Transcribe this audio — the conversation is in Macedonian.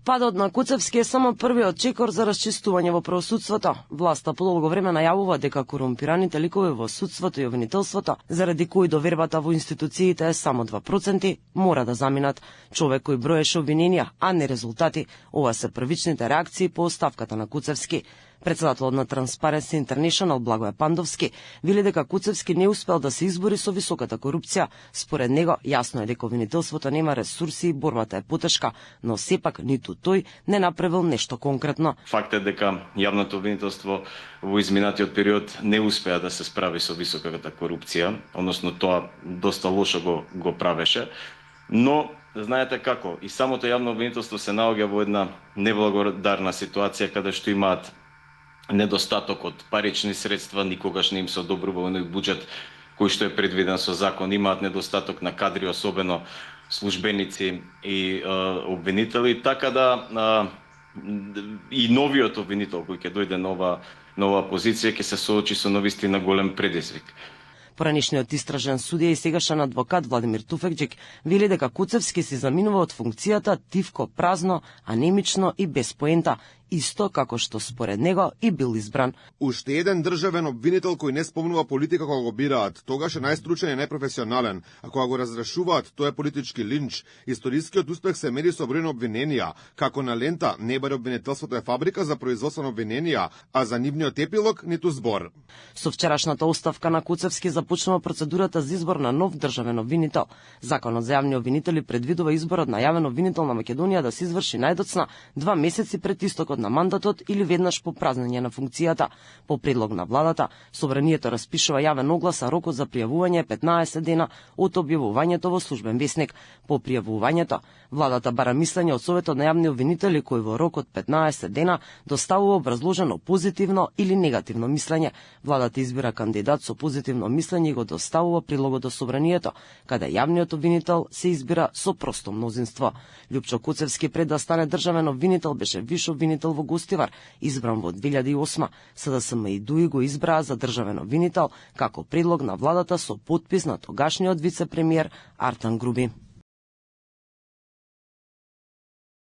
Падот на Куцевски е само првиот чекор за расчистување во правосудството. Власта подолго време најавува дека корумпираните ликови во судството и обвинителството, заради кои довербата во институциите е само 2%, мора да заминат. Човек кој броеше обвиненија, а не резултати. Ова се првичните реакции по оставката на Куцевски. Председателот на Transparency International Благоје Пандовски вели дека Куцевски не успел да се избори со високата корупција. Според него, јасно е дека обвинителството нема ресурси и борбата е потешка, но сепак ниту тој не направил нешто конкретно. Факт е дека јавното обвинителство во изминатиот период не успеа да се справи со високата корупција, односно тоа доста лошо го правеше, но знаете како, и самото јавно обвинителство се наоѓа во една неблагодарна ситуација каде што имаат недостаток од парични средства, никогаш не им се одобрува оној буџет кој што е предвиден со закон, имаат недостаток на кадри, особено службеници и обвинители, така да и новиот обвинител кој ќе дојде нова позиција ќе се соочи со навистина голем предизвик. Поранешниот истражен судија и сегашен адвокат Владимир Туфекџик вели дека Куцевски се заминува од функцијата тивко, празно, анемично и без поента, исто како што според него и бил избран. Уште еден државен обвинител кој не спомнува политика кога го бираат, тогаш е најстручен и најпрофесионален, а кога го разрешуваат, тоа е политички линч. Историскиот успех се мери со број на обвиненија, како на лента не баре обвинителството е фабрика за производство на обвиненија, а за нивниот епилог ниту збор. Со вчерашната оставка на Куцевски започнува процедурата за избор на нов државен обвинител. Законот за јавни обвинители предвидува изборот на јавен обвинител на Македонија да се изврши најдоцна 2 месеци пред истокот на мандатот или веднаш по празнење на функцијата. По предлог на владата, собранието распишува јавен оглас, а рокот за пријавување е 15 дена од објавувањето во службен весник. По пријавувањето, владата бара мислење од Советот на јавни обвинители кој во рок од 15 дена доставува образложено позитивно или негативно мислење. Владата избира кандидат со позитивно мислење и го доставува прилогот до собранието, каде јавниот обвинител се избира со просто мнозинство. Љупчо Куцевски пред да стане државен обвинител беше виш обвинител во Гостивар, избран во 2008. СДСМ и ДУИ го избраа за државен обвинител како предлог на владата со потпис на тогашниот вице-премиер Артан Груби.